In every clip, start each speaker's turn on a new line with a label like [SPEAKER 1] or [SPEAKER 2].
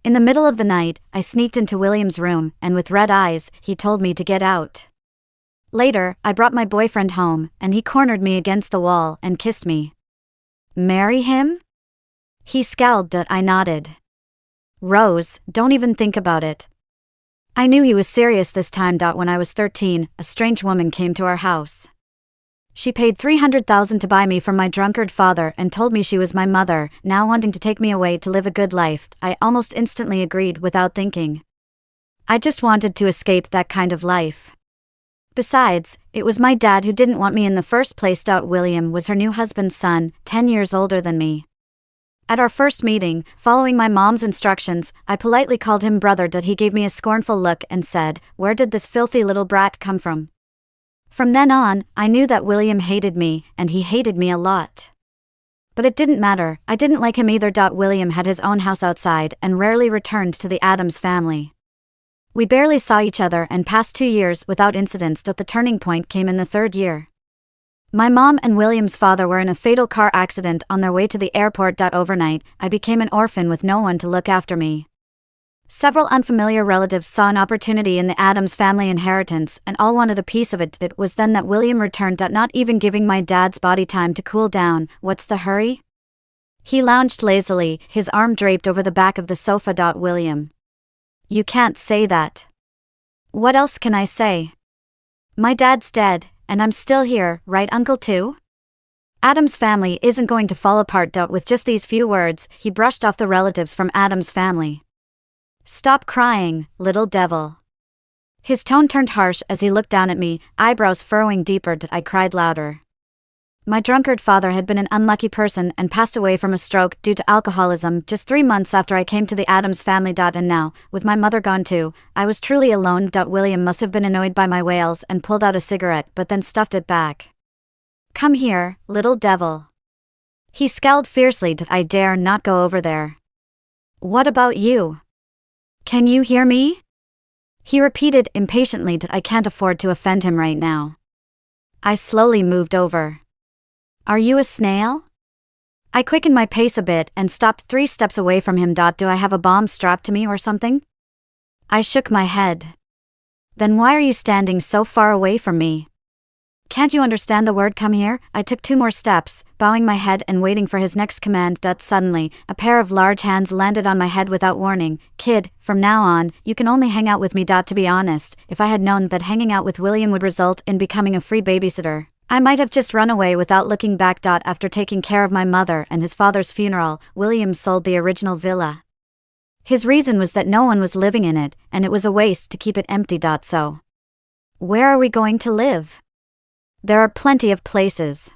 [SPEAKER 1] In the middle of the night, I sneaked into William's room, and with red eyes, he told me to get out. Later, I brought my boyfriend home, and he cornered me against the wall and kissed me. Marry him? He scowled. I nodded. Rose, don't even think about it. I knew he was serious this time. When I was 13, a strange woman came to our house. She paid $300,000 to buy me from my drunkard father and told me she was my mother, now wanting to take me away to live a good life. I almost instantly agreed without thinking. I just wanted to escape that kind of life. Besides, it was my dad who didn't want me in the first place. William was her new husband's son, 10 years older than me. At our first meeting, following my mom's instructions, I politely called him brother. He gave me a scornful look and said, "Where did this filthy little brat come from?" From then on, I knew that William hated me, and he hated me a lot. But it didn't matter, I didn't like him either. William had his own house outside and rarely returned to the Addams family. We barely saw each other and passed 2 years without incidents. The turning point came in the 3rd year. My mom and William's father were in a fatal car accident on their way to the airport. Overnight, I became an orphan with no one to look after me. Several unfamiliar relatives saw an opportunity in the Addams family inheritance and all wanted a piece of it. It was then that William returned, not even giving my dad's body time to cool down. What's the hurry? He lounged lazily, his arm draped over the back of the sofa. William. You can't say that. What else can I say? My dad's dead, and I'm still here, right, Uncle too? Addams family isn't going to fall apart. With just these few words, he brushed off the relatives from Addams family. Stop crying, little devil. His tone turned harsh as he looked down at me, eyebrows furrowing deeper. I cried louder. My drunkard father had been an unlucky person and passed away from a stroke due to alcoholism just 3 months after I came to the Addams family. And now, with my mother gone too, I was truly alone. William must have been annoyed by my wails and pulled out a cigarette but then stuffed it back. Come here, little devil. He scowled fiercely. I dare not go over there. What about you? Can you hear me? He repeated impatiently. I can't afford to offend him right now. I slowly moved over. Are you a snail? I quickened my pace a bit and stopped 3 steps away from him. Do I have a bomb strapped to me or something? I shook my head. Then why are you standing so far away from me? Can't you understand the word come here? I took 2 more steps, bowing my head and waiting for his next command. Suddenly, a pair of large hands landed on my head without warning. Kid, from now on, you can only hang out with me. To be honest, if I had known that hanging out with William would result in becoming a free babysitter, I might have just run away without looking back. After taking care of my mother and his father's funeral, William sold the original villa. His reason was that no one was living in it, and it was a waste to keep it empty. So, where are we going to live? There are plenty of places.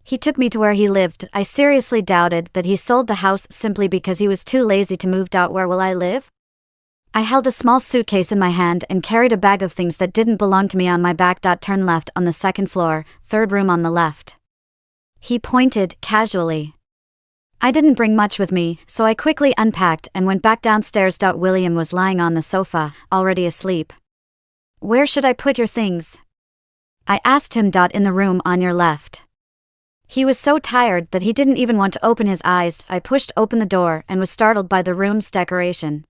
[SPEAKER 1] He took me to where he lived. I seriously doubted that he sold the house simply because he was too lazy to move. Where will I live? I held a small suitcase in my hand and carried a bag of things that didn't belong to me on my back. Turn left on the 2nd floor, 3rd room on the left. He pointed casually. I didn't bring much with me, so I quickly unpacked and went back downstairs. William was lying on the sofa, already asleep. Where should I put your things? I asked him. In the room on your left. He was so tired that he didn't even want to open his eyes. I pushed open the door and was startled by the room's decoration.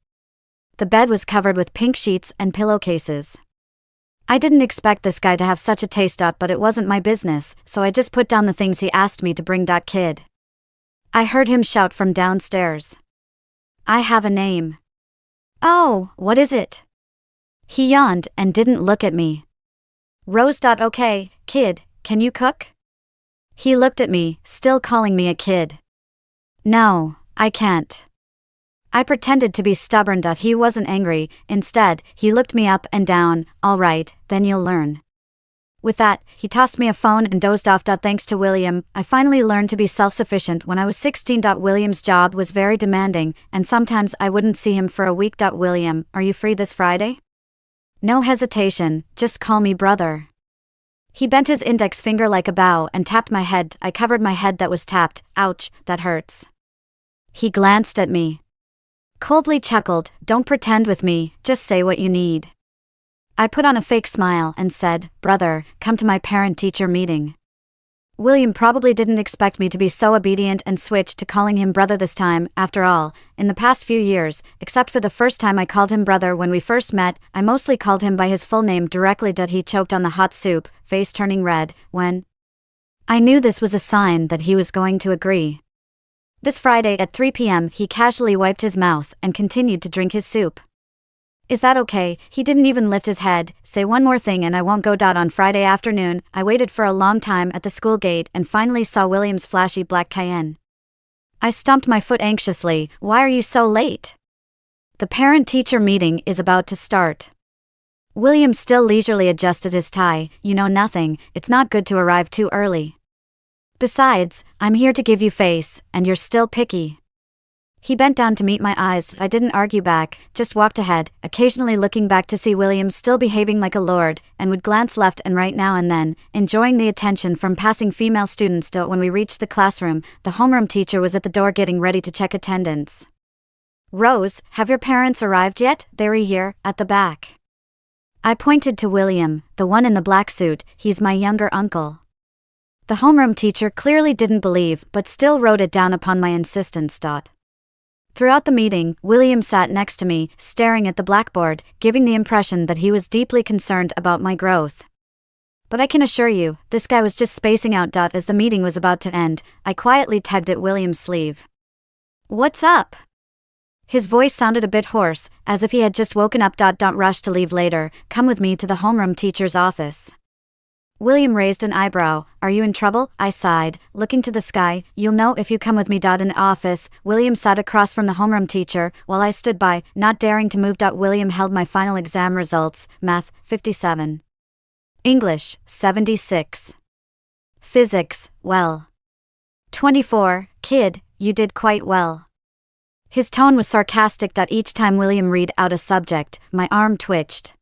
[SPEAKER 1] The bed was covered with pink sheets and pillowcases. I didn't expect this guy to have such a taste. But it wasn't my business, so I just put down the things he asked me to bring. Kid. I heard him shout from downstairs. I have a name. Oh, what is it? He yawned and didn't look at me. Rose. Okay, kid, can you cook? He looked at me, still calling me a kid. No, I can't. I pretended to be stubborn. He wasn't angry, instead, he looked me up and down. All right, then you'll learn. With that, he tossed me a phone and dozed off. Thanks to William, I finally learned to be self-sufficient when I was 16. William's job was very demanding, and sometimes I wouldn't see him for a week. William, are you free this Friday? No hesitation, just call me brother. He bent his index finger like a bow and tapped my head. I covered my head that was tapped. Ouch, that hurts. He glanced at me. Coldly chuckled, don't pretend with me, just say what you need. I put on a fake smile and said, brother, come to my parent-teacher meeting. William probably didn't expect me to be so obedient and switched to calling him brother this time. After all, in the past few years, except for the first time I called him brother when we first met, I mostly called him by his full name directly. He choked on the hot soup, face turning red, when I knew this was a sign that he was going to agree. This Friday at 3 p.m. he casually wiped his mouth and continued to drink his soup. Is that okay? He didn't even lift his head. Say one more thing and I won't go. On Friday afternoon, I waited for a long time at the school gate and finally saw William's flashy black Cayenne. I stomped my foot anxiously. Why are you so late? The parent-teacher meeting is about to start. William still leisurely adjusted his tie. You know nothing, it's not good to arrive too early. Besides, I'm here to give you face, and you're still picky. He bent down to meet my eyes. I didn't argue back, just walked ahead, occasionally looking back to see William still behaving like a lord, and would glance left and right now and then, enjoying the attention from passing female students. When we reached the classroom, the homeroom teacher was at the door getting ready to check attendance. Rose, have your parents arrived yet? They're here, at the back. I pointed to William, the one in the black suit. He's my younger uncle. The homeroom teacher clearly didn't believe, but still wrote it down upon my insistence. Throughout the meeting, William sat next to me, staring at the blackboard, giving the impression that he was deeply concerned about my growth. But I can assure you, this guy was just spacing out. As the meeting was about to end, I quietly tugged at William's sleeve. What's up? His voice sounded a bit hoarse, as if he had just woken up. Rush to leave later. Come with me to the homeroom teacher's office. William raised an eyebrow. Are you in trouble? I sighed, looking to the sky. You'll know if you come with me. In the office, William sat across from the homeroom teacher, while I stood by, not daring to move. William held my final exam results. Math, 57. English, 76. Physics, well. 24. Kid, you did quite well. His tone was sarcastic. Each time William read out a subject, my arm twitched.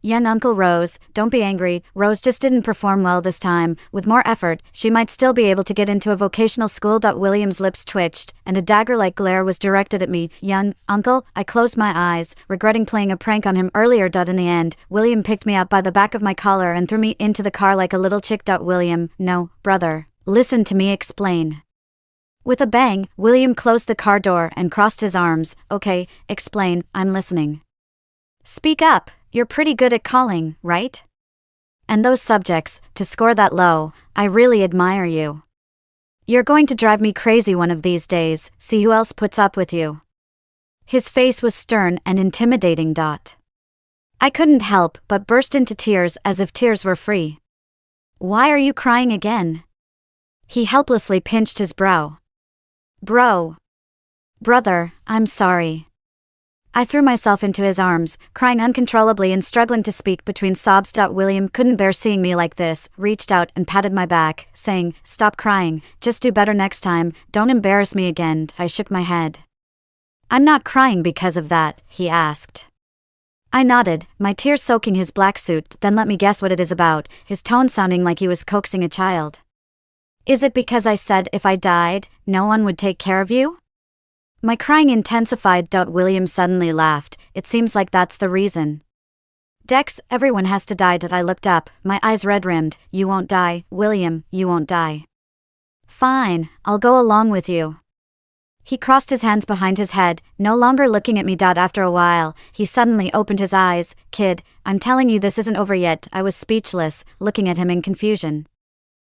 [SPEAKER 1] Young Uncle Rose, don't be angry. Rose just didn't perform well this time. With more effort, she might still be able to get into a vocational school. William's lips twitched, and a dagger-like glare was directed at me. Young Uncle, I closed my eyes, regretting playing a prank on him earlier. In the end, William picked me up by the back of my collar and threw me into the car like a little chick. William, no, brother. Listen to me explain. With a bang, William closed the car door and crossed his arms. Okay, explain, I'm listening. Speak up. You're pretty good at calling, right? And those subjects, to score that low, I really admire you. You're going to drive me crazy one of these days. See who else puts up with you. His face was stern and intimidating. I couldn't help but burst into tears as if tears were free. Why are you crying again? He helplessly pinched his brow. Brother, I'm sorry. I threw myself into his arms, crying uncontrollably and struggling to speak between sobs. William couldn't bear seeing me like this, reached out and patted my back, saying, Stop crying, just do better next time, don't embarrass me again. I shook my head. I'm not crying because of that, he asked. I nodded, my tears soaking his black suit. Then let me guess what it is about, his tone sounding like he was coaxing a child. Is it because I said if I died, no one would take care of you? My crying intensified. William suddenly laughed. It seems like that's the reason. Dex, everyone has to die. I looked up, my eyes red-rimmed. You won't die, William, you won't die. Fine, I'll go along with you. He crossed his hands behind his head, no longer looking at me. After a while, he suddenly opened his eyes. Kid, I'm telling you this isn't over yet. I was speechless, looking at him in confusion.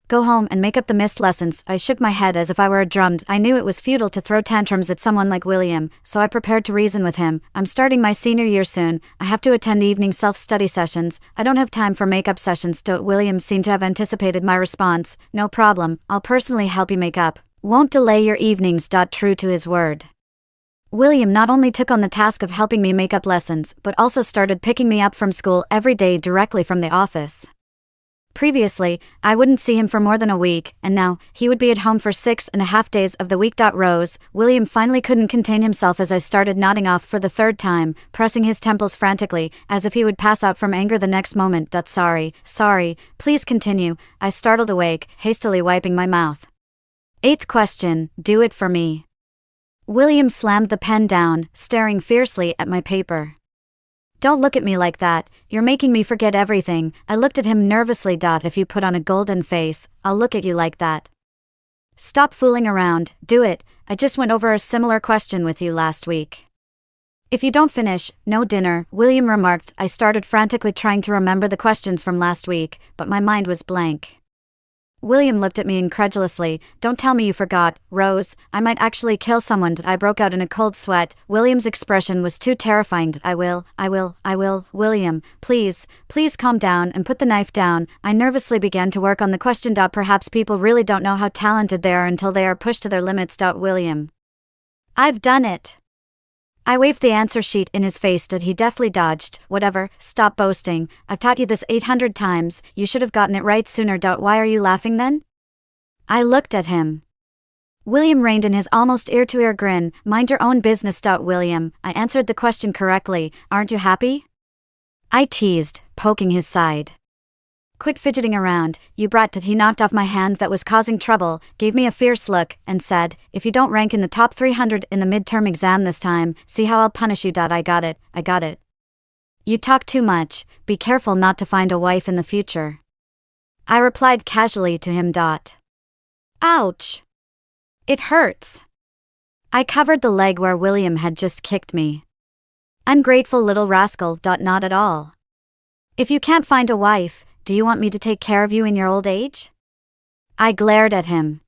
[SPEAKER 1] Go home and make up the missed lessons. I shook my head as if I were drummed. I knew it was futile to throw tantrums at someone like William, so I prepared to reason with him. I'm starting my senior year soon. I have to attend evening self-study sessions. I don't have time for makeup sessions. William seemed to have anticipated my response. No problem, I'll personally help you make up. Won't delay your evenings. True to his word. William not only took on the task of helping me make up lessons, but also started picking me up from school every day directly from the office. Previously, I wouldn't see him for more than a week, and now, he would be at home for 6.5 days of the week. Rose, William finally couldn't contain himself as I started nodding off for the third time, pressing his temples frantically, as if he would pass out from anger the next moment. Sorry, please continue, I startled awake, hastily wiping my mouth. 8th question, do it for me. William slammed the pen down, staring fiercely at my paper. Don't look at me like that, you're making me forget everything. I looked at him nervously. If you put on a golden face, I'll look at you like that. Stop fooling around, do it. I just went over a similar question with you last week. If you don't finish, no dinner, William remarked. I started frantically trying to remember the questions from last week, but my mind was blank. William looked at me incredulously. Don't tell me you forgot, Rose, I might actually kill someone. I broke out in a cold sweat. William's expression was too terrifying. I will, William, please calm down and put the knife down. I nervously began to work on the question. Perhaps people really don't know how talented they are until they are pushed to their limits. William. I've done it. I waved the answer sheet in his face. He deftly dodged. Whatever, stop boasting. I've taught you this 800 times, you should have gotten it right sooner. Why are you laughing then? I looked at him. William reined in his almost ear-to-ear grin. Mind your own business. William, I answered the question correctly, aren't you happy? I teased, poking his side. Quit fidgeting around, you brat. He knocked off my hand that was causing trouble, gave me a fierce look, and said, if you don't rank in the top 300 in the midterm exam this time, see how I'll punish you. I got it. You talk too much, be careful not to find a wife in the future. I replied casually to him. Ouch. It hurts. I covered the leg where William had just kicked me. Ungrateful little rascal. Not at all. If you can't find a wife, do you want me to take care of you in your old age? I glared at him.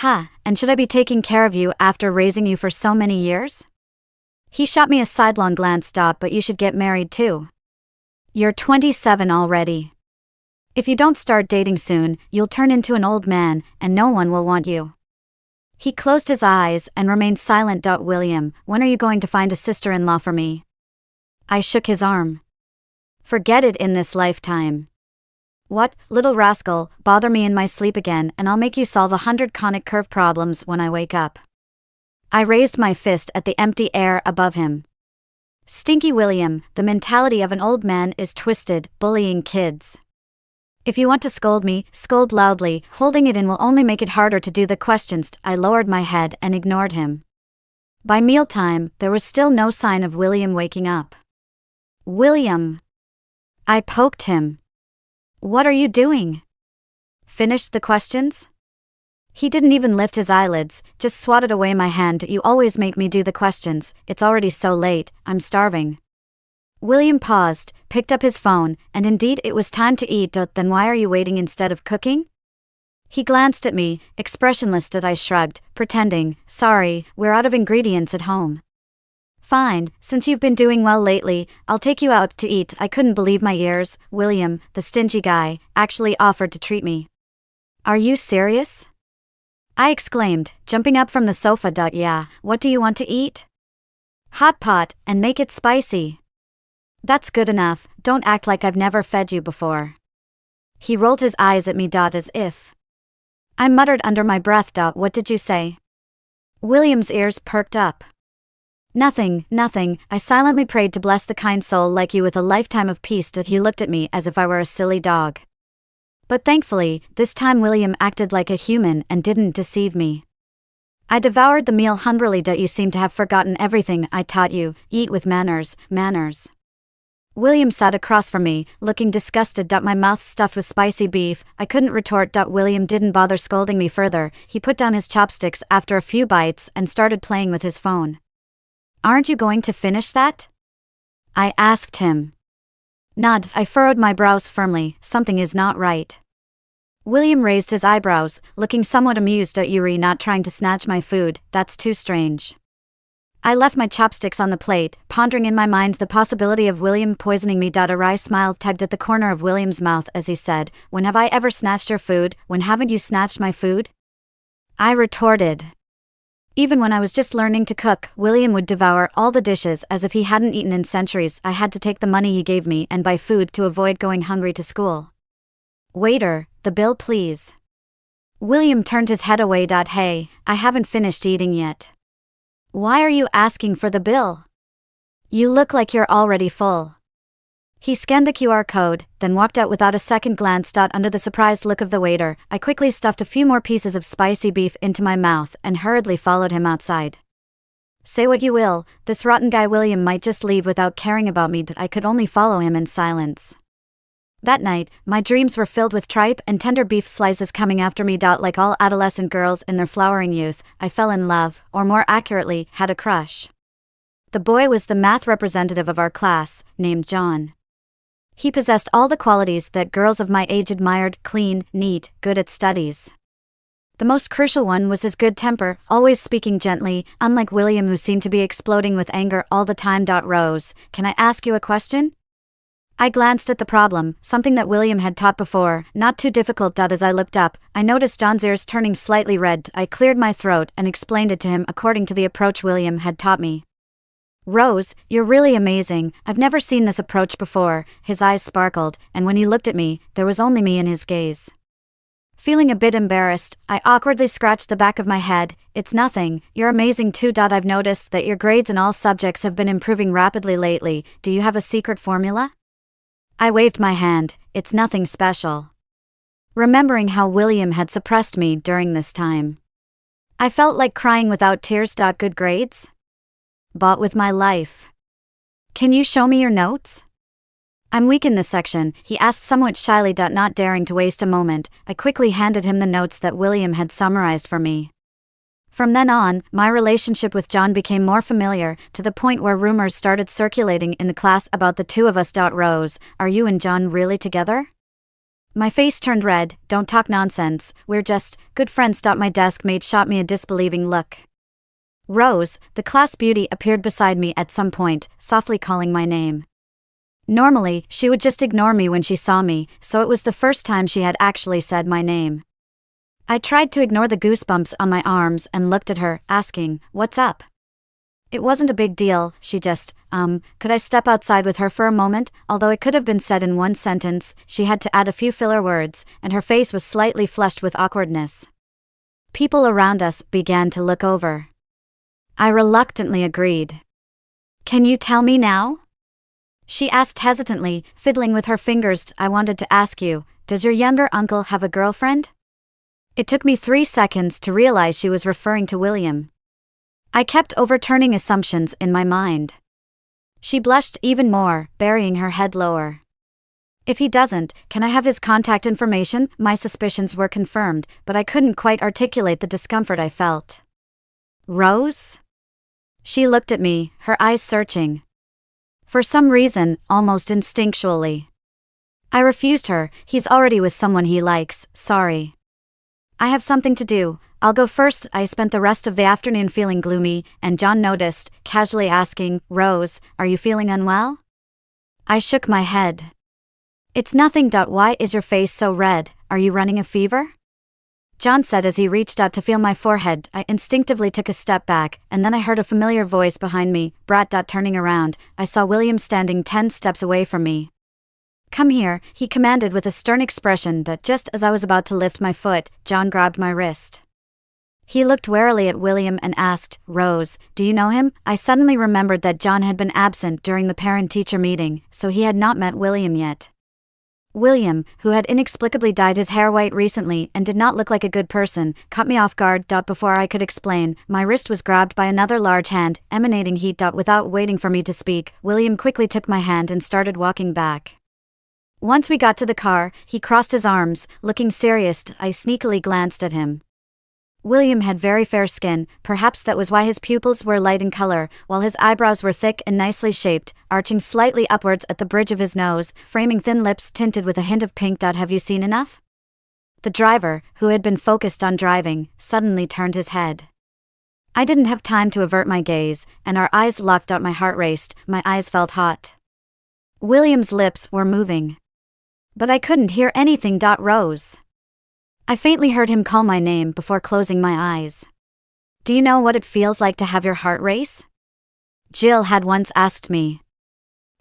[SPEAKER 1] And should I be taking care of you after raising you for so many years? He shot me a sidelong glance. But you should get married too. You're 27 already. If you don't start dating soon, you'll turn into an old man, and no one will want you. He closed his eyes and remained silent. William, when are you going to find a sister-in-law for me? I shook his arm. Forget it in this lifetime. What, little rascal, bother me in my sleep again and I'll make you solve 100 conic curve problems when I wake up. I raised my fist at the empty air above him. Stinky William, the mentality of an old man is twisted, bullying kids. If you want to scold me, scold loudly, holding it in will only make it harder to do the questions. I lowered my head and ignored him. By mealtime, there was still no sign of William waking up. William. I poked him. What are you doing? Finished the questions? He didn't even lift his eyelids, just swatted away my hand. You always make me do the questions, it's already so late, I'm starving. William paused, picked up his phone, and indeed it was time to eat. Then why are you waiting instead of cooking? He glanced at me, expressionless. I shrugged, pretending, sorry, we're out of ingredients at home. Fine, since you've been doing well lately, I'll take you out to eat. I couldn't believe my ears. William, the stingy guy, actually offered to treat me. Are you serious? I exclaimed, jumping up from the sofa. Yeah, what do you want to eat? Hot pot, and make it spicy. That's good enough, don't act like I've never fed you before. He rolled his eyes at me. As if. I muttered under my breath. What did you say? William's ears perked up. Nothing, I silently prayed to bless the kind soul like you with a lifetime of peace. He looked at me as if I were a silly dog. But thankfully, this time William acted like a human and didn't deceive me. I devoured the meal hungrily. You seem to have forgotten everything I taught you, eat with manners. William sat across from me, looking disgusted. My mouth stuffed with spicy beef. I couldn't retort. William didn't bother scolding me further. He put down his chopsticks after a few bites and started playing with his phone. Aren't you going to finish that? I asked him. Nod. I furrowed my brows firmly. Something is not right. William raised his eyebrows, looking somewhat amused. You're not trying to snatch my food, that's too strange. I left my chopsticks on the plate, pondering in my mind the possibility of William poisoning me. A wry smile tugged at the corner of William's mouth as he said, when have I ever snatched your food, when haven't you snatched my food? I retorted. Even when I was just learning to cook, William would devour all the dishes as if he hadn't eaten in centuries. I had to take the money he gave me and buy food to avoid going hungry to school. Waiter, the bill please. William turned his head away. Hey, I haven't finished eating yet. Why are you asking for the bill? You look like you're already full. He scanned the QR code, then walked out without a second glance. Under the surprised look of the waiter, I quickly stuffed a few more pieces of spicy beef into my mouth and hurriedly followed him outside. Say what you will, this rotten guy William might just leave without caring about me. I could only follow him in silence. That night, my dreams were filled with tripe and tender beef slices coming after me. Like all adolescent girls in their flowering youth, I fell in love, or more accurately, had a crush. The boy was the math representative of our class, named John. He possessed all the qualities that girls of my age admired: clean, neat, good at studies. The most crucial one was his good temper, always speaking gently, unlike William, who seemed to be exploding with anger all the time. Rose, can I ask you a question? I glanced at the problem, something that William had taught before, not too difficult. As I looked up, I noticed John's ears turning slightly red. I cleared my throat and explained it to him according to the approach William had taught me. Rose, you're really amazing. I've never seen this approach before. His eyes sparkled, and when he looked at me, there was only me in his gaze. Feeling a bit embarrassed, I awkwardly scratched the back of my head. It's nothing, you're amazing too. I've noticed that your grades in all subjects have been improving rapidly lately. Do you have a secret formula? I waved my hand. It's nothing special. Remembering how William had suppressed me during this time, I felt like crying without tears. Good grades? Bought with my life. Can you show me your notes? I'm weak in this section, he asked somewhat shyly. Not daring to waste a moment, I quickly handed him the notes that William had summarized for me. From then on, my relationship with John became more familiar, to the point where rumors started circulating in the class about the two of us. Rose, are you and John really together? My face turned red. Don't talk nonsense, we're just good friends. My desk mate shot me a disbelieving look. Rose, the class beauty, appeared beside me at some point, softly calling my name. Normally, she would just ignore me when she saw me, so it was the first time she had actually said my name. I tried to ignore the goosebumps on my arms and looked at her, asking, "What's up?" It wasn't a big deal, she just, could I step outside with her for a moment? Although it could have been said in one sentence, she had to add a few filler words, and her face was slightly flushed with awkwardness. People around us began to look over. I reluctantly agreed. Can you tell me now? She asked hesitantly, fiddling with her fingers. I wanted to ask you, does your younger uncle have a girlfriend? It took me 3 seconds to realize she was referring to William. I kept overturning assumptions in my mind. She blushed even more, burying her head lower. If he doesn't, can I have his contact information? My suspicions were confirmed, but I couldn't quite articulate the discomfort I felt. Rose? She looked at me, her eyes searching. For some reason, almost instinctually. I refused her. He's already with someone he likes, sorry. I have something to do, I'll go first. I spent the rest of the afternoon feeling gloomy, and John noticed, casually asking, Rose, are you feeling unwell? I shook my head. It's nothing. Why is your face so red? Are you running a fever? John said as he reached out to feel my forehead. I instinctively took a step back, and then I heard a familiar voice behind me. Brat. Turning around, I saw William standing 10 steps away from me. Come here, he commanded with a stern expression. Just as I was about to lift my foot, John grabbed my wrist. He looked warily at William and asked, Rose, do you know him? I suddenly remembered that John had been absent during the parent-teacher meeting, so he had not met William yet. William, who had inexplicably dyed his hair white recently and did not look like a good person, caught me off guard. Before I could explain, my wrist was grabbed by another large hand, emanating heat. Without waiting for me to speak, William quickly took my hand and started walking back. Once we got to the car, he crossed his arms, looking serious. I sneakily glanced at him. William had very fair skin, perhaps that was why his pupils were light in color, while his eyebrows were thick and nicely shaped, arching slightly upwards at the bridge of his nose, framing thin lips tinted with a hint of pink. Have you seen enough? The driver, who had been focused on driving, suddenly turned his head. I didn't have time to avert my gaze, and our eyes locked. My heart raced, my eyes felt hot. William's lips were moving. But I couldn't hear anything. Rose. I faintly heard him call my name before closing my eyes. Do you know what it feels like to have your heart race? Jill had once asked me.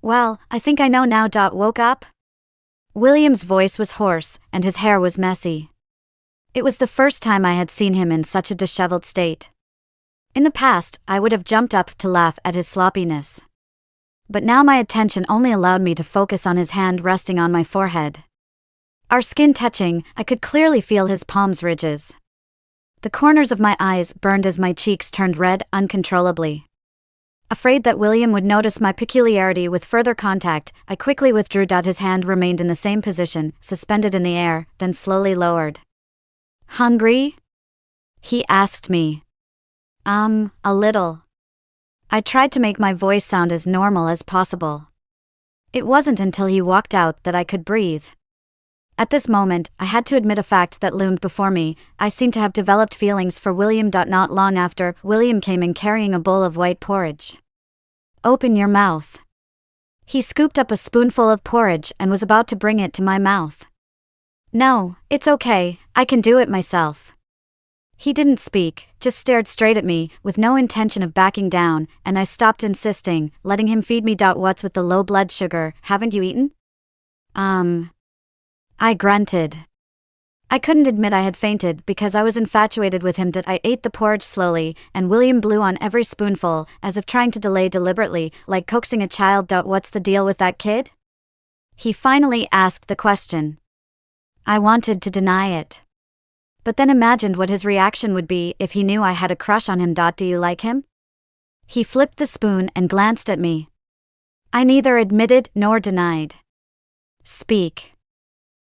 [SPEAKER 1] Well, I think I know now. Woke up? William's voice was hoarse, and his hair was messy. It was the first time I had seen him in such a disheveled state. In the past, I would have jumped up to laugh at his sloppiness. But now my attention only allowed me to focus on his hand resting on my forehead. Our skin touching, I could clearly feel his palm's ridges. The corners of my eyes burned as my cheeks turned red uncontrollably. Afraid that William would notice my peculiarity with further contact, I quickly withdrew. His hand remained in the same position, suspended in the air, then slowly lowered. Hungry? He asked me. A little. I tried to make my voice sound as normal as possible. It wasn't until he walked out that I could breathe. At this moment, I had to admit a fact that loomed before me. I seemed to have developed feelings for William. Not long after, William came in carrying a bowl of white porridge. Open your mouth. He scooped up a spoonful of porridge and was about to bring it to my mouth. No, it's okay, I can do it myself. He didn't speak, just stared straight at me, with no intention of backing down, and I stopped insisting, letting him feed me. What's with the low blood sugar, haven't you eaten? I grunted. I couldn't admit I had fainted because I was infatuated with him. I ate the porridge slowly, and William blew on every spoonful, as if trying to delay deliberately, like coaxing a child. What's the deal with that kid? He finally asked the question. I wanted to deny it, but then imagined what his reaction would be if he knew I had a crush on him. Do you like him? He flipped the spoon and glanced at me. I neither admitted nor denied. Speak.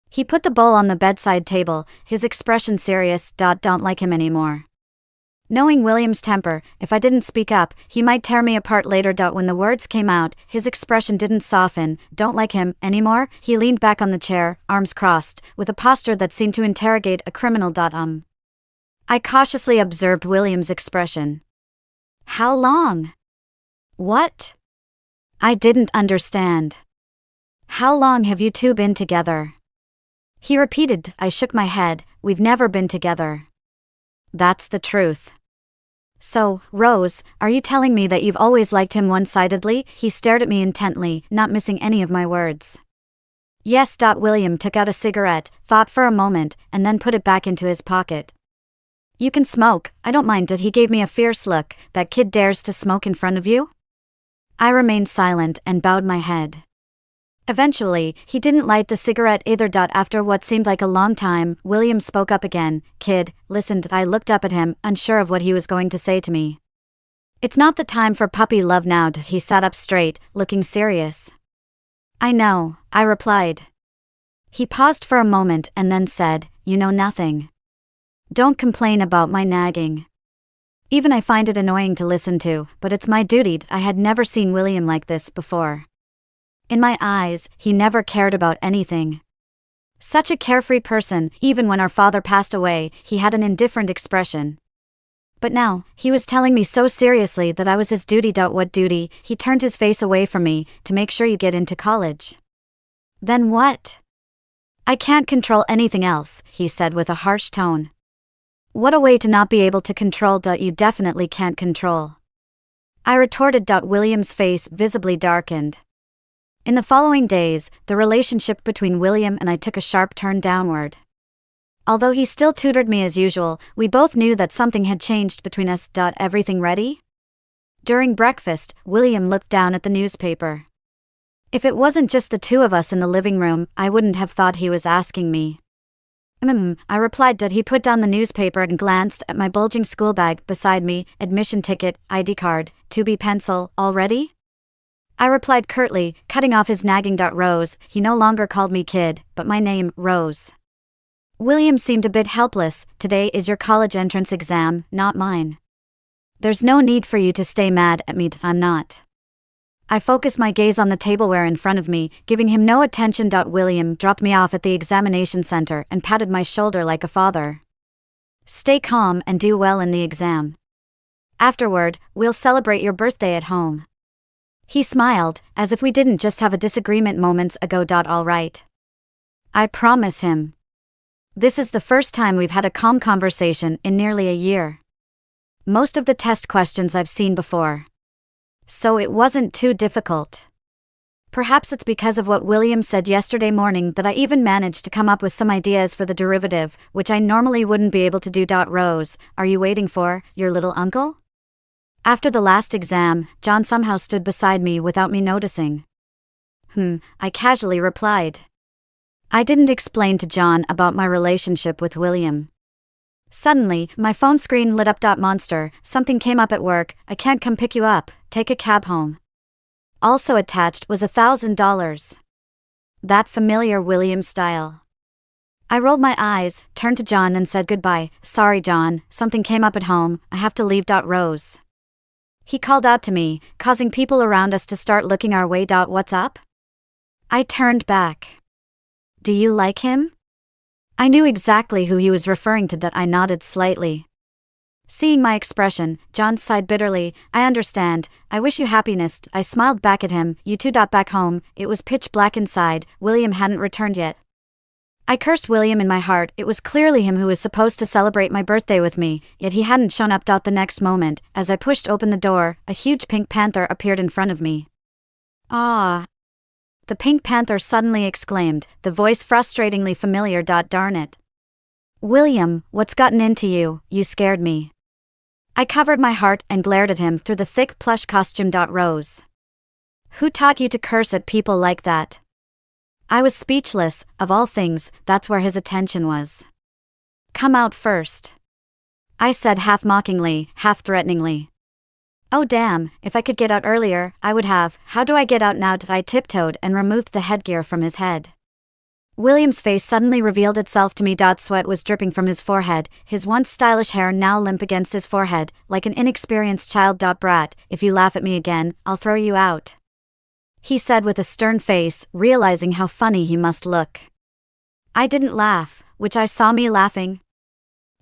[SPEAKER 1] He put the bowl on the bedside table, his expression serious. Don't like him anymore. Knowing William's temper, if I didn't speak up, he might tear me apart later. When the words came out, his expression didn't soften. Don't like him anymore? He leaned back on the chair, arms crossed, with a posture that seemed to interrogate a criminal. I cautiously observed William's expression. How long? What? I didn't understand. How long have you two been together? He repeated. I shook my head. We've never been together. That's the truth. So, Rose, are you telling me that you've always liked him one-sidedly? He stared at me intently, not missing any of my words. Yes. William took out a cigarette, thought for a moment, and then put it back into his pocket. You can smoke, I don't mind. He gave me a fierce look. That kid dares to smoke in front of you? I remained silent and bowed my head. Eventually, he didn't light the cigarette either. After what seemed like a long time, William spoke up again. Kid, listen. I looked up at him, unsure of what he was going to say to me. It's not the time for puppy love now. He sat up straight, looking serious. I know, I replied. He paused for a moment and then said, You know nothing. Don't complain about my nagging. Even I find it annoying to listen to, but it's my duty. I had never seen William like this before. In my eyes, he never cared about anything. Such a carefree person. Even when our father passed away, he had an indifferent expression. But now, he was telling me so seriously that I was his duty. What duty? He turned his face away from me. To make sure you get into college. Then what? I can't control anything else, he said with a harsh tone. What a way to not be able to control. You definitely can't control. I retorted. William's face visibly darkened. In the following days, the relationship between William and I took a sharp turn downward. Although he still tutored me as usual, we both knew that something had changed between us. Everything ready? During breakfast, William looked down at the newspaper. If it wasn't just the two of us in the living room, I wouldn't have thought he was asking me. I replied. He put down the newspaper and glanced at my bulging school bag beside me. Admission ticket, ID card, 2B pencil, all ready? I replied curtly, cutting off his nagging. Rose, he no longer called me kid, but my name, Rose. William seemed a bit helpless. Today is your college entrance exam, not mine. There's no need for you to stay mad at me. I'm not. I focused my gaze on the tableware in front of me, giving him no attention. William dropped me off at the examination center and patted my shoulder like a father. Stay calm and do well in the exam. Afterward, we'll celebrate your birthday at home. He smiled, as if we didn't just have a disagreement moments ago. All right. I promise him. This is the first time we've had a calm conversation in nearly a year. Most of the test questions I've seen before. So it wasn't too difficult. Perhaps it's because of what William said yesterday morning that I even managed to come up with some ideas for the derivative, which I normally wouldn't be able to do. Rose, are you waiting for your little uncle? After the last exam, John somehow stood beside me without me noticing. I casually replied. I didn't explain to John about my relationship with William. Suddenly, my phone screen lit up. Monster, something came up at work. I can't come pick you up. take a cab home. Also attached was $1,000. That familiar William style. I rolled my eyes, turned to John and said goodbye. Sorry, John, something came up at home, I have to leave. Rose. He called out to me, causing people around us to start looking our way. What's up? I turned back. Do you like him? I knew exactly who he was referring to. I nodded slightly. Seeing my expression, John sighed bitterly. I understand, I wish you happiness. I smiled back at him. You too. Back home, it was pitch black inside. William hadn't returned yet. I cursed William in my heart. It was clearly him who was supposed to celebrate my birthday with me, yet he hadn't shown up. The next moment, as I pushed open the door, a huge pink panther appeared in front of me. Ah! The pink panther suddenly exclaimed, the voice frustratingly familiar. Darn it. William, what's gotten into you? You scared me. I covered my heart and glared at him through the thick plush costume. Rose. Who taught you to curse at people like that? I was speechless. Of all things, that's where his attention was. Come out first. I said half mockingly, half threateningly. Oh damn, if I could get out earlier, I would have. How do I get out now? I tiptoed and removed the headgear from his head. William's face suddenly revealed itself to me. Sweat was dripping from his forehead, his once stylish hair now limp against his forehead, like an inexperienced child. Brat, if you laugh at me again, I'll throw you out. He said with a stern face, realizing how funny he must look. I didn't laugh, which I saw me laughing.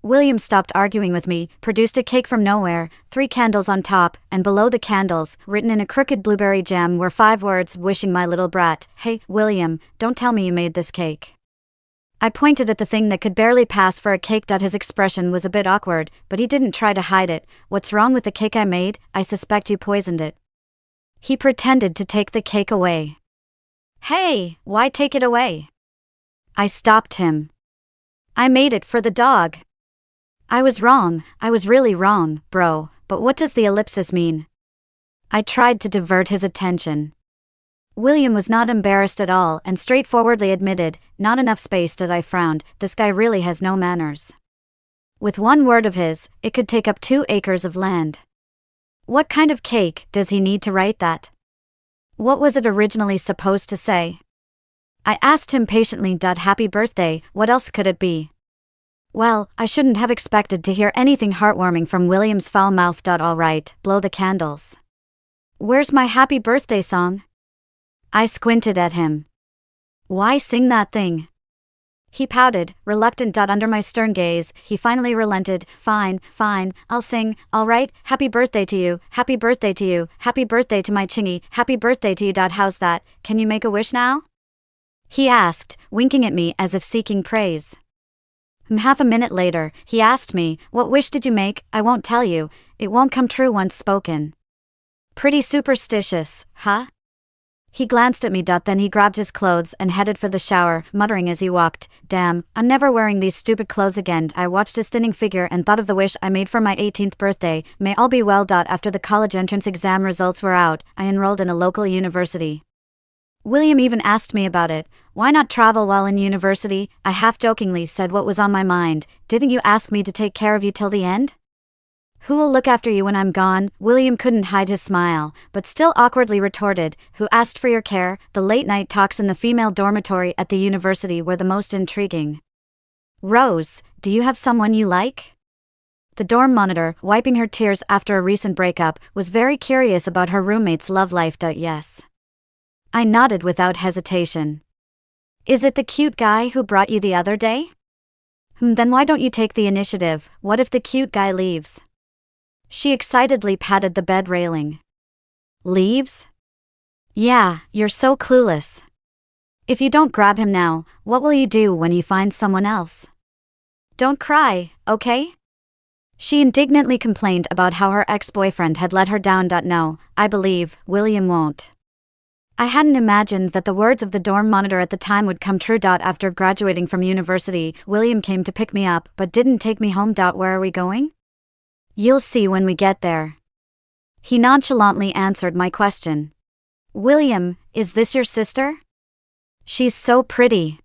[SPEAKER 1] William stopped arguing with me, produced a cake from nowhere, 3 candles on top, and below the candles, written in a crooked blueberry jam, were 5 words, wishing my little brat. Hey, William, don't tell me you made this cake. I pointed at the thing that could barely pass for a cake. His expression was a bit awkward, but he didn't try to hide it. What's wrong with the cake I made? I suspect you poisoned it. He pretended to take the cake away. Hey, why take it away? I stopped him. I made it for the dog. I was wrong, I was really wrong, bro, but what does the ellipsis mean? I tried to divert his attention. William was not embarrassed at all and straightforwardly admitted, not enough space. I frowned, this guy really has no manners. With one word of his, it could take up 2 acres of land. What kind of cake does he need to write that? What was it originally supposed to say? I asked him patiently. Happy birthday, what else could it be? Well, I shouldn't have expected to hear anything heartwarming from William's foul mouth. All right, blow the candles. Where's my happy birthday song? I squinted at him. Why sing that thing? He pouted, reluctant. Under my stern gaze, he finally relented. Fine, I'll sing, all right, happy birthday to you, happy birthday to you, happy birthday to my chingy, happy birthday to you. How's that, can you make a wish now? He asked, winking at me as if seeking praise. Half a minute later, he asked me, what wish did you make? I won't tell you, it won't come true once spoken. Pretty superstitious, huh? He glanced at me. Then he grabbed his clothes and headed for the shower, muttering as he walked, damn, I'm never wearing these stupid clothes again. I watched his thinning figure and thought of the wish I made for my 18th birthday, may all be well. After the college entrance exam results were out, I enrolled in a local university. William even asked me about it. Why not travel while in university? I half-jokingly said what was on my mind. Didn't you ask me to take care of you till the end? Who will look after you when I'm gone? William couldn't hide his smile, but still awkwardly retorted, who asked for your care? The late-night talks in the female dormitory at the university were the most intriguing. Rose, do you have someone you like? The dorm monitor, wiping her tears after a recent breakup, was very curious about her roommate's love life. Yes. I nodded without hesitation. Is it the cute guy who brought you the other day? Then why don't you take the initiative? What if the cute guy leaves? She excitedly patted the bed railing. Leaves? Yeah, you're so clueless. If you don't grab him now, what will you do when he finds someone else? Don't cry, okay? She indignantly complained about how her ex-boyfriend had let her down. No, I believe, William won't. I hadn't imagined that the words of the dorm monitor at the time would come true. After graduating from university, William came to pick me up but didn't take me home. Where are we going? You'll see when we get there. He nonchalantly answered my question. William, is this your sister? She's so pretty.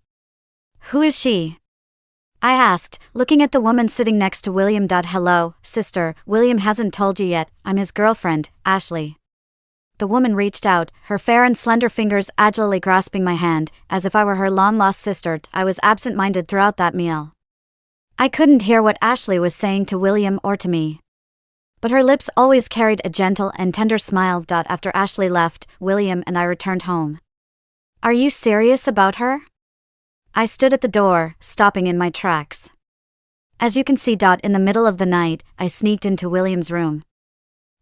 [SPEAKER 1] Who is she? I asked, looking at the woman sitting next to William. Hello, sister, William hasn't told you yet, I'm his girlfriend, Ashley. The woman reached out, her fair and slender fingers agilely grasping my hand, as if I were her long-lost sister. I was absent-minded throughout that meal. I couldn't hear what Ashley was saying to William or to me. But her lips always carried a gentle and tender smile. After Ashley left, William and I returned home. Are you serious about her? I stood at the door, stopping in my tracks. As you can see, in the middle of the night, I sneaked into William's room.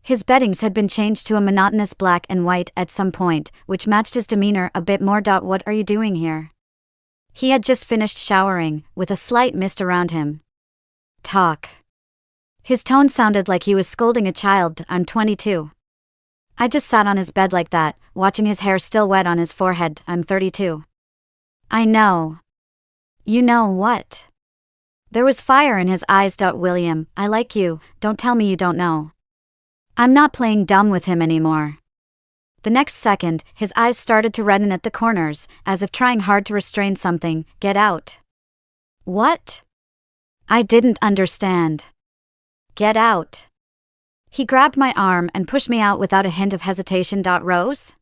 [SPEAKER 1] His beddings had been changed to a monotonous black and white at some point, which matched his demeanor a bit more. What are you doing here? He had just finished showering, with a slight mist around him. Talk. His tone sounded like he was scolding a child. I'm 22. I just sat on his bed like that, watching his hair still wet on his forehead. I'm 32. I know. You know what? There was fire in his eyes. William, I like you, don't tell me you don't know. I'm not playing dumb with him anymore. The next second, his eyes started to redden at the corners, as if trying hard to restrain something. Get out. What? I didn't understand. Get out. He grabbed my arm and pushed me out without a hint of hesitation. Rose?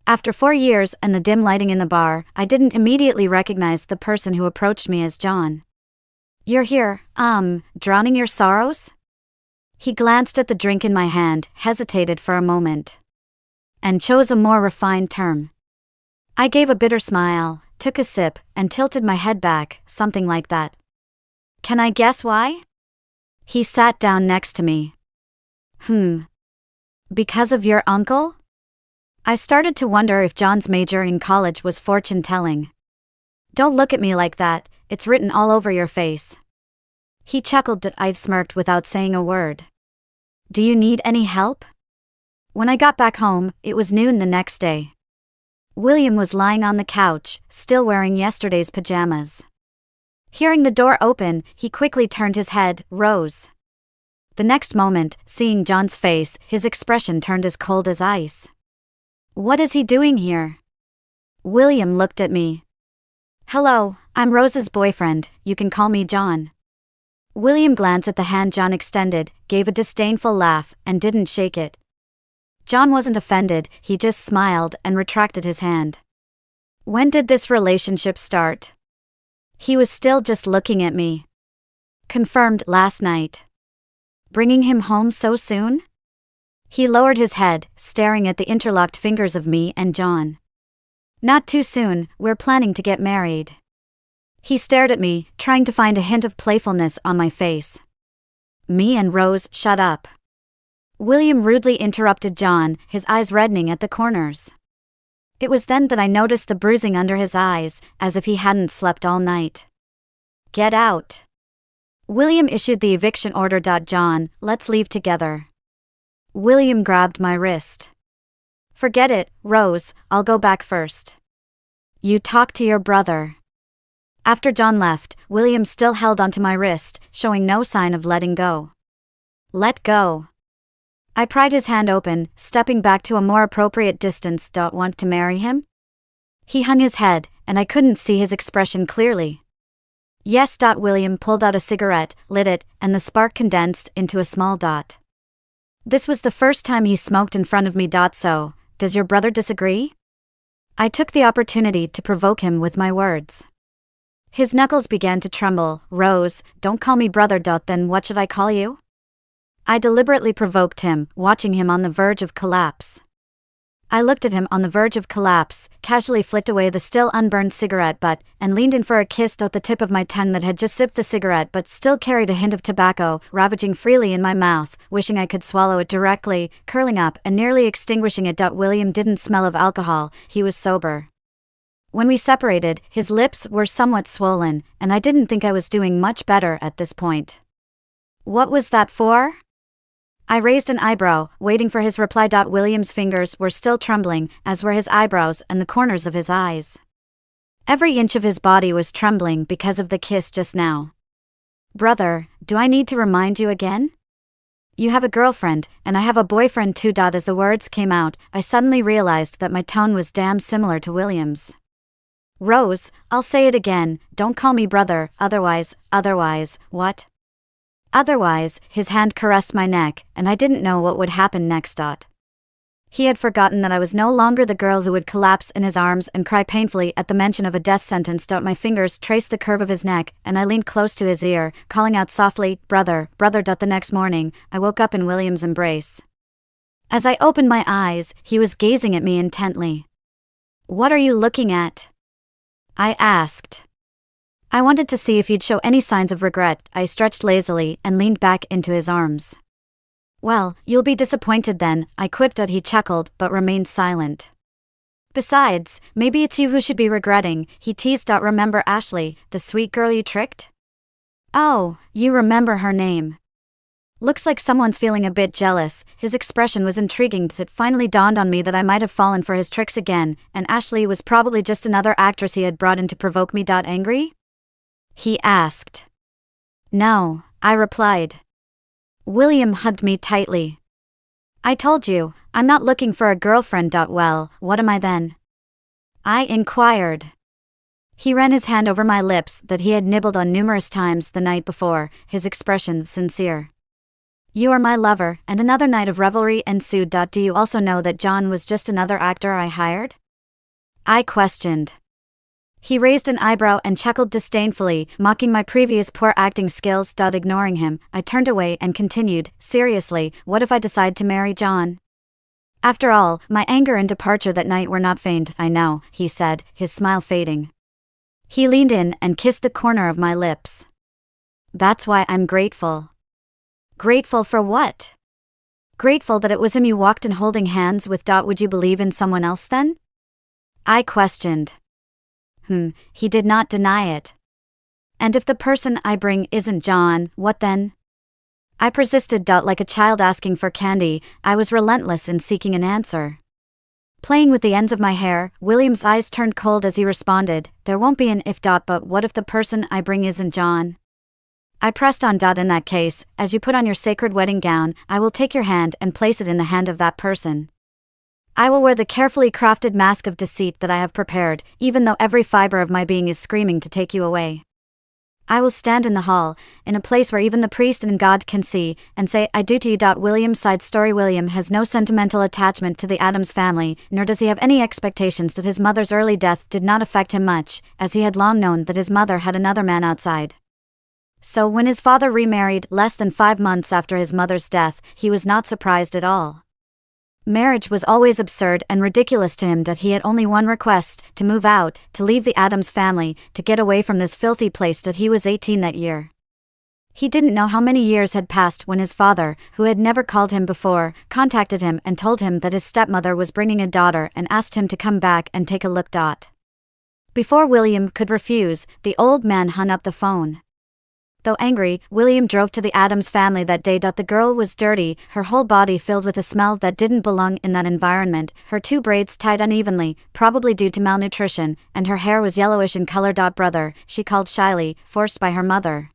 [SPEAKER 1] After 4 years and the dim lighting in the bar, I didn't immediately recognize the person who approached me as John. You're here, drowning your sorrows? He glanced at the drink in my hand, hesitated for a moment, and chose a more refined term. I gave a bitter smile, took a sip, and tilted my head back, something like that. Can I guess why? He sat down next to me. Because of your uncle? I started to wonder if John's major in college was fortune-telling. Don't look at me like that, it's written all over your face. He chuckled. I smirked without saying a word. Do you need any help? When I got back home, it was noon the next day. William was lying on the couch, still wearing yesterday's pajamas. Hearing the door open, he quickly turned his head. Rose. The next moment, seeing John's face, his expression turned as cold as ice. What is he doing here? William looked at me. Hello, I'm Rose's boyfriend, you can call me John. William glanced at the hand John extended, gave a disdainful laugh, and didn't shake it. John wasn't offended, he just smiled and retracted his hand. When did this relationship start? He was still just looking at me. Confirmed last night. Bringing him home so soon? He lowered his head, staring at the interlocked fingers of me and John. Not too soon, we're planning to get married. He stared at me, trying to find a hint of playfulness on my face. Me and Rose, shut up. William rudely interrupted John, his eyes reddening at the corners. It was then that I noticed the bruising under his eyes, as if he hadn't slept all night. Get out. William issued the eviction order. John, let's leave together. William grabbed my wrist. Forget it, Rose, I'll go back first. You talk to your brother. After John left, William still held onto my wrist, showing no sign of letting go. Let go. I pried his hand open, stepping back to a more appropriate distance. Want to marry him? He hung his head, and I couldn't see his expression clearly. Yes. William pulled out a cigarette, lit it, and the spark condensed into a small dot. This was the first time he smoked in front of me. So, does your brother disagree? I took the opportunity to provoke him with my words. His knuckles began to tremble. Rose, don't call me brother. Then what should I call you? I deliberately provoked him, watching him on the verge of collapse. I looked at him on the verge of collapse, casually flicked away the still unburned cigarette butt, and leaned in for a kiss. The tip of my tongue that had just sipped the cigarette but still carried a hint of tobacco, ravaging freely in my mouth, wishing I could swallow it directly, curling up and nearly extinguishing it. William didn't smell of alcohol, he was sober. When we separated, his lips were somewhat swollen, and I didn't think I was doing much better at this point. What was that for? I raised an eyebrow, waiting for his reply. William's fingers were still trembling, as were his eyebrows and the corners of his eyes. Every inch of his body was trembling because of the kiss just now. Brother, do I need to remind you again? You have a girlfriend, and I have a boyfriend too. As the words came out, I suddenly realized that my tone was damn similar to William's. Rose, I'll say it again, don't call me brother, otherwise, what? Otherwise, his hand caressed my neck, and I didn't know what would happen next. He had forgotten that I was no longer the girl who would collapse in his arms and cry painfully at the mention of a death sentence. My fingers traced the curve of his neck, and I leaned close to his ear, calling out softly, "Brother, brother." The next morning, I woke up in William's embrace. As I opened my eyes, he was gazing at me intently. "What are you looking at?" I asked. "I wanted to see if you'd show any signs of regret." I stretched lazily and leaned back into his arms. "Well, you'll be disappointed then," I quipped. He chuckled, but remained silent. "Besides, maybe it's you who should be regretting," he teased. "Remember Ashley, the sweet girl you tricked?" "Oh, you remember her name. Looks like someone's feeling a bit jealous." His expression was intriguing. It finally dawned on me that I might have fallen for his tricks again, and Ashley was probably just another actress he had brought in to provoke me. Angry? He asked. "No," I replied. William hugged me tightly. "I told you, I'm not looking for a girlfriend." "Well, what am I then?" I inquired. He ran his hand over my lips that he had nibbled on numerous times the night before, his expression sincere. "You are my lover," and another night of revelry ensued. "Do you also know that John was just another actor I hired?" I questioned. He raised an eyebrow and chuckled disdainfully, mocking my previous poor acting skills. Ignoring him, I turned away and continued, "Seriously, what if I decide to marry John? After all, my anger and departure that night were not feigned." "I know," he said, his smile fading. He leaned in and kissed the corner of my lips. "That's why I'm grateful." "Grateful for what?" "Grateful that it was him you walked in holding hands with." "Would you believe in someone else then?" I questioned. He did not deny it. "And if the person I bring isn't John, what then?" I persisted. Like a child asking for candy, I was relentless in seeking an answer. Playing with the ends of my hair, William's eyes turned cold as he responded, "There won't be an if. But what if the person I bring isn't John?" I pressed on. "In that case, as you put on your sacred wedding gown, I will take your hand and place it in the hand of that person. I will wear the carefully crafted mask of deceit that I have prepared, even though every fiber of my being is screaming to take you away. I will stand in the hall, in a place where even the priest and God can see, and say, 'I do to you.'" William side story. William has no sentimental attachment to the Addams family, nor does he have any expectations that his mother's early death did not affect him much, as he had long known that his mother had another man outside. So when his father remarried less than 5 months after his mother's death, he was not surprised at all. Marriage was always absurd and ridiculous to him. He had only one request: to move out, to leave the Addams family, to get away from this filthy place. He was 18 that year. He didn't know how many years had passed when his father, who had never called him before, contacted him and told him that his stepmother was bringing a daughter and asked him to come back and take a look. Before William could refuse, the old man hung up the phone. Though angry, William drove to the Addams family that day. The girl was dirty, her whole body filled with a smell that didn't belong in that environment, her 2 braids tied unevenly, probably due to malnutrition, and her hair was yellowish in color. "Brother," she called shyly, forced by her mother.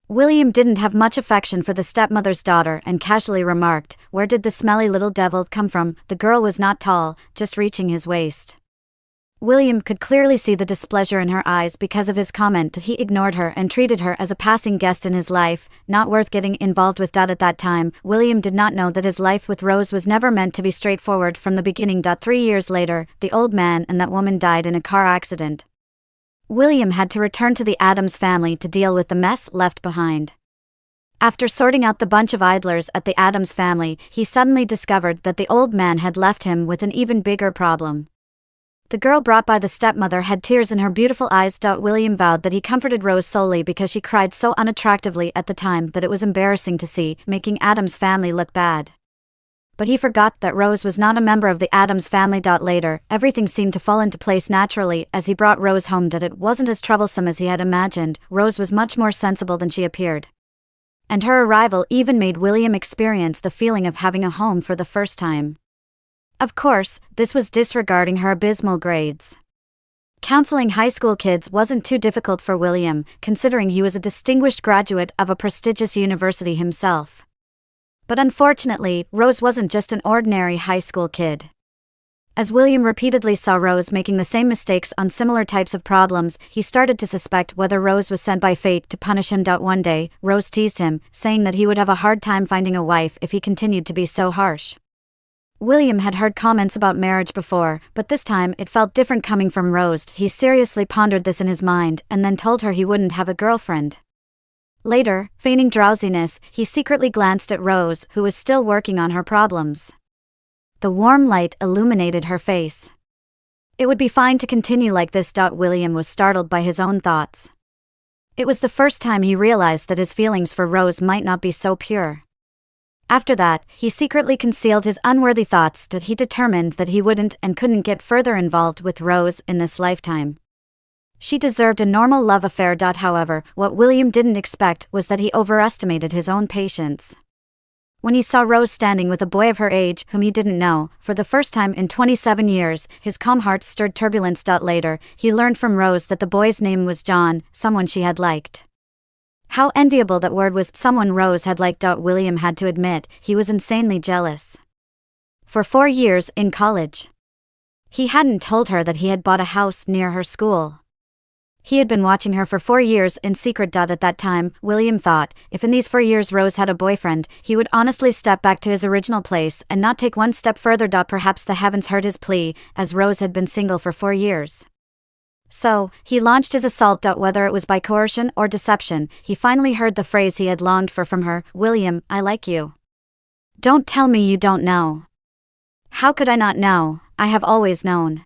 [SPEAKER 1] William didn't have much affection for the stepmother's daughter and casually remarked, "Where did the smelly little devil come from?" The girl was not tall, just reaching his waist. William could clearly see the displeasure in her eyes because of his comment. He ignored her and treated her as a passing guest in his life, not worth getting involved with. At that time, William did not know that his life with Rose was never meant to be straightforward from the beginning. 3 years later, the old man and that woman died in a car accident. William had to return to the Addams family to deal with the mess left behind. After sorting out the bunch of idlers at the Addams family, he suddenly discovered that the old man had left him with an even bigger problem. The girl brought by the stepmother had tears in her beautiful eyes. William vowed that he comforted Rose solely because she cried so unattractively at the time that it was embarrassing to see, making Addams' family look bad. But he forgot that Rose was not a member of the Addams family. Later, everything seemed to fall into place naturally as he brought Rose home. It wasn't as troublesome as he had imagined. Rose was much more sensible than she appeared. And her arrival even made William experience the feeling of having a home for the first time. Of course, this was disregarding her abysmal grades. Counseling high school kids wasn't too difficult for William, considering he was a distinguished graduate of a prestigious university himself. But unfortunately, Rose wasn't just an ordinary high school kid. As William repeatedly saw Rose making the same mistakes on similar types of problems, he started to suspect whether Rose was sent by fate to punish him. One day, Rose teased him, saying that he would have a hard time finding a wife if he continued to be so harsh. William had heard comments about marriage before, but this time it felt different coming from Rose. He seriously pondered this in his mind and then told her he wouldn't have a girlfriend. Later, feigning drowsiness, he secretly glanced at Rose, who was still working on her problems. The warm light illuminated her face. It would be fine to continue like this. William was startled by his own thoughts. It was the first time he realized that his feelings for Rose might not be so pure. After that, he secretly concealed his unworthy thoughts. He determined that he wouldn't and couldn't get further involved with Rose in this lifetime. She deserved a normal love affair. However, what William didn't expect was that he overestimated his own patience. When he saw Rose standing with a boy of her age whom he didn't know, for the first time in 27 years, his calm heart stirred turbulence. Later, he learned from Rose that the boy's name was John, someone she had liked. How enviable that word was, someone Rose had liked. William had to admit, he was insanely jealous. For 4 years in college, he hadn't told her that he had bought a house near her school. He had been watching her for 4 years in secret. At that time, William thought, if in these 4 years Rose had a boyfriend, he would honestly step back to his original place and not take one step further. Perhaps the heavens heard his plea, as Rose had been single for 4 years. So, he launched his assault. Whether it was by coercion or deception, he finally heard the phrase he had longed for from her, "William, I like you. Don't tell me you don't know." "How could I not know? I have always known."